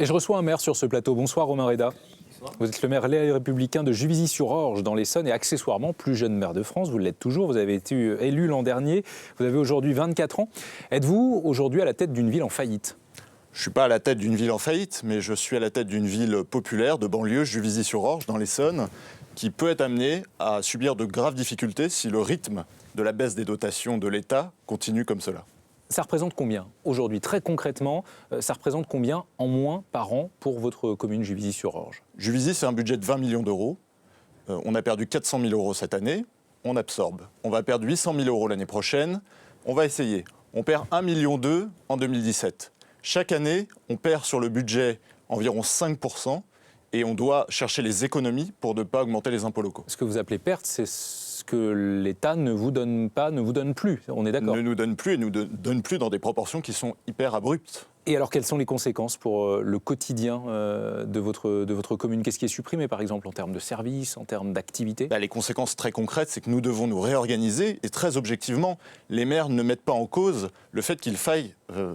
Et je reçois un maire sur ce plateau. Bonsoir Romain Reda. Bonsoir. Vous êtes le maire Les Républicains de Juvisy-sur-Orge dans l'Essonne et accessoirement plus jeune maire de France. Vous l'êtes toujours, vous avez été élu l'an dernier. Vous avez aujourd'hui 24 ans. Êtes-vous aujourd'hui à la tête d'une ville en faillite ? Je ne suis pas à la tête d'une ville en faillite, mais je suis à la tête d'une ville populaire de banlieue, Juvisy-sur-Orge, dans l'Essonne, qui peut être amenée à subir de graves difficultés si le rythme de la baisse des dotations de l'État continue comme cela. Ça représente combien aujourd'hui? Très concrètement, ça représente combien en moins par an pour votre commune Juvisy-sur-Orge? Juvisy, c'est un budget de 20 millions d'euros. On a perdu 400 000 euros cette année. On absorbe. On va perdre 800 000 euros l'année prochaine. On va essayer. On perd 1,2 million en 2017. Chaque année, on perd sur le budget environ 5% et on doit chercher les économies pour ne pas augmenter les impôts locaux. Ce que vous appelez perte, c'est ce que l'État ne vous donne pas, ne vous donne plus. On est d'accord? Ne nous donne plus et nous donne plus dans des proportions qui sont hyper abruptes. Et alors, quelles sont les conséquences pour le quotidien de votre commune? Qu'est-ce qui est supprimé, par exemple, en termes de services, en termes d'activités? Les conséquences très concrètes, c'est que nous devons nous réorganiser. Et très objectivement, les maires ne mettent pas en cause le fait qu'il faille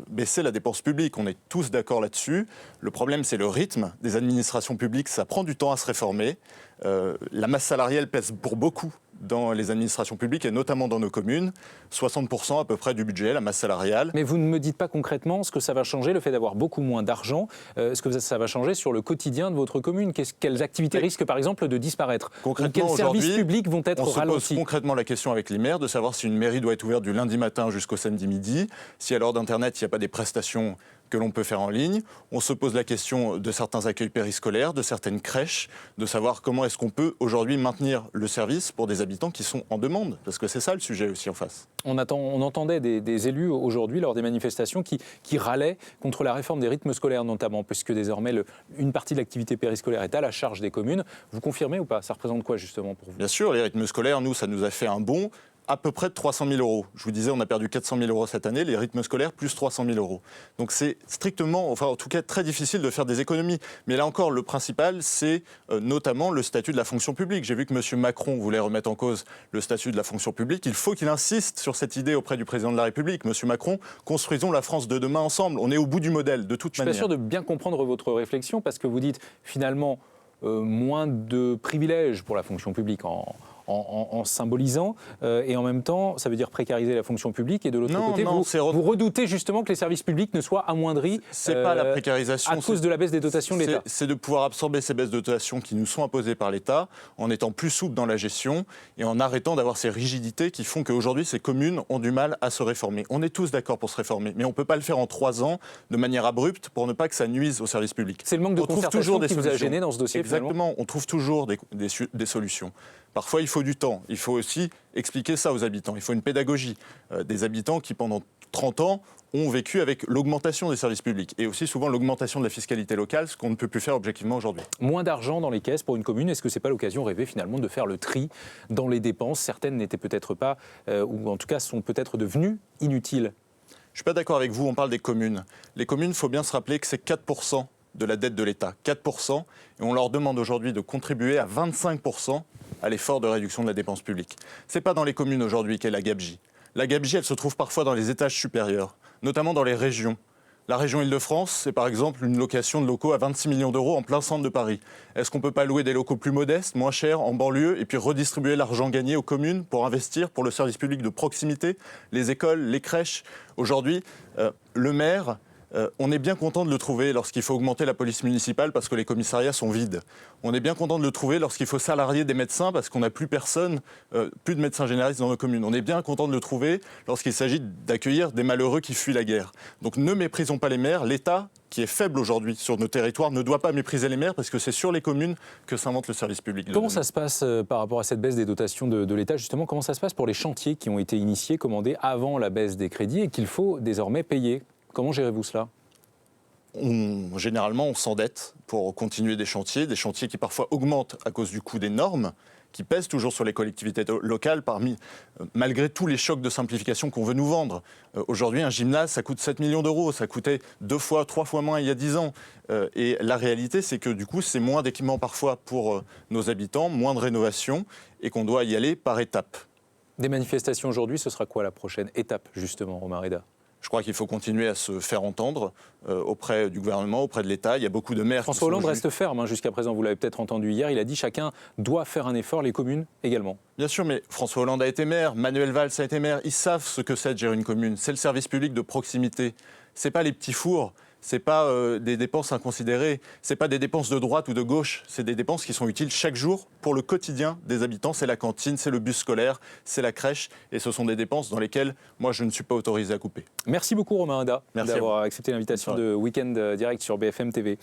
baisser la dépense publique. On est tous d'accord là-dessus. Le problème, c'est le rythme des administrations publiques. Ça prend du temps à se réformer. La masse salariale pèse pour beaucoup dans les administrations publiques et notamment dans nos communes. 60% à peu près du budget, la masse salariale. Mais vous ne me dites pas concrètement ce que ça va changer, le fait d'avoir beaucoup moins d'argent, ce que ça va changer sur le quotidien de votre commune. Quelles activités risquent par exemple de disparaître? Concrètement, quels services publics vont être ralentis? On se pose concrètement la question avec les maires de savoir si une mairie doit être ouverte du lundi matin jusqu'au samedi midi, si à l'heure d'Internet il n'y a pas des prestations que l'on peut faire en ligne. On se pose la question de certains accueils périscolaires, de certaines crèches, de savoir comment est-ce qu'on peut aujourd'hui maintenir le service pour des habitants qui sont en demande, parce que c'est ça le sujet aussi en face. On entendait des élus aujourd'hui lors des manifestations qui râlaient contre la réforme des rythmes scolaires notamment, puisque désormais une partie de l'activité périscolaire est à la charge des communes. Vous confirmez ou pas? Ça représente quoi justement pour vous? Bien sûr, les rythmes scolaires, nous, ça nous a fait un bond à peu près de 300 000 euros. Je vous disais, on a perdu 400 000 euros cette année, les rythmes scolaires plus 300 000 euros. Donc c'est strictement, enfin en tout cas très difficile de faire des économies. Mais là encore, le principal, c'est notamment le statut de la fonction publique. J'ai vu que M. Macron voulait remettre en cause le statut de la fonction publique. Il faut qu'il insiste sur cette idée auprès du président de la République. M. Macron, construisons la France de demain ensemble. On est au bout du modèle, de toute manière. Je suis pas sûr de bien comprendre votre réflexion, parce que vous dites finalement moins de privilèges pour la fonction publique en symbolisant, et en même temps, ça veut dire précariser la fonction publique, et de l'autre côté, vous redoutez justement que les services publics ne soient amoindris pas la précarisation, à cause de la baisse des dotations de l'État. C'est de pouvoir absorber ces baisses de dotations qui nous sont imposées par l'État, en étant plus souple dans la gestion, et en arrêtant d'avoir ces rigidités qui font qu'aujourd'hui, ces communes ont du mal à se réformer. On est tous d'accord pour se réformer, mais on ne peut pas le faire en 3 ans, de manière abrupte, pour ne pas que ça nuise aux services publics. C'est le manque de concertation qui vous a gêné dans ce dossier. Exactement, on trouve toujours des solutions. Parfois, il faut du temps. Il faut aussi expliquer ça aux habitants. Il faut une pédagogie. Des habitants qui, pendant 30 ans, ont vécu avec l'augmentation des services publics et aussi souvent l'augmentation de la fiscalité locale, ce qu'on ne peut plus faire objectivement aujourd'hui. Moins d'argent dans les caisses pour une commune, est-ce que ce n'est pas l'occasion rêvée finalement de faire le tri dans les dépenses? Certaines n'étaient peut-être pas, ou en tout cas sont peut-être devenues inutiles. Je ne suis pas d'accord avec vous, on parle des communes. Les communes, il faut bien se rappeler que c'est 4% de la dette de l'État, 4%, et on leur demande aujourd'hui de contribuer à 25% à l'effort de réduction de la dépense publique. Ce n'est pas dans les communes aujourd'hui qu'est la gabegie. La gabegie, elle se trouve parfois dans les étages supérieurs, notamment dans les régions. La région Île-de-France, c'est par exemple une location de locaux à 26 millions d'euros en plein centre de Paris. Est-ce qu'on ne peut pas louer des locaux plus modestes, moins chers, en banlieue, et puis redistribuer l'argent gagné aux communes pour investir pour le service public de proximité, les écoles, les crèches? Aujourd'hui, le maire... on est bien content de le trouver lorsqu'il faut augmenter la police municipale parce que les commissariats sont vides. On est bien content de le trouver lorsqu'il faut salarier des médecins parce qu'on n'a plus personne, plus de médecins généralistes dans nos communes. On est bien content de le trouver lorsqu'il s'agit d'accueillir des malheureux qui fuient la guerre. Donc ne méprisons pas les maires. L'État, qui est faible aujourd'hui sur nos territoires, ne doit pas mépriser les maires parce que c'est sur les communes que s'invente le service public. Comment ça se passe par rapport à cette baisse des dotations de l'État, justement? Comment ça se passe pour les chantiers qui ont été initiés, commandés avant la baisse des crédits et qu'il faut désormais payer? Comment gérez-vous cela? Généralement, on s'endette pour continuer des chantiers qui parfois augmentent à cause du coût des normes, qui pèsent toujours sur les collectivités locales, malgré tous les chocs de simplification qu'on veut nous vendre. Aujourd'hui, un gymnase, ça coûte 7 millions d'euros, ça coûtait 2 fois, 3 fois moins il y a 10 ans. Et la réalité, c'est que du coup, c'est moins d'équipements parfois pour nos habitants, moins de rénovation, et qu'on doit y aller par étapes. Des manifestations aujourd'hui, ce sera quoi la prochaine étape, justement, Romain Reda? Je crois qu'il faut continuer à se faire entendre auprès du gouvernement, auprès de l'État. Il y a beaucoup de maires François Hollande reste ferme jusqu'à présent, vous l'avez peut-être entendu hier, il a dit chacun doit faire un effort, les communes également. Bien sûr, mais François Hollande a été maire, Manuel Valls a été maire, ils savent ce que c'est de gérer une commune. C'est le service public de proximité. Ce n'est pas les petits fours, ce n'est pas des dépenses inconsidérées, ce n'est pas des dépenses de droite ou de gauche, c'est des dépenses qui sont utiles chaque jour pour le quotidien des habitants. C'est la cantine, c'est le bus scolaire, c'est la crèche, et ce sont des dépenses dans lesquelles moi je ne suis pas autorisé à couper. Merci beaucoup Romain Hadda d'avoir accepté l'invitation de Week-end Direct sur BFM TV.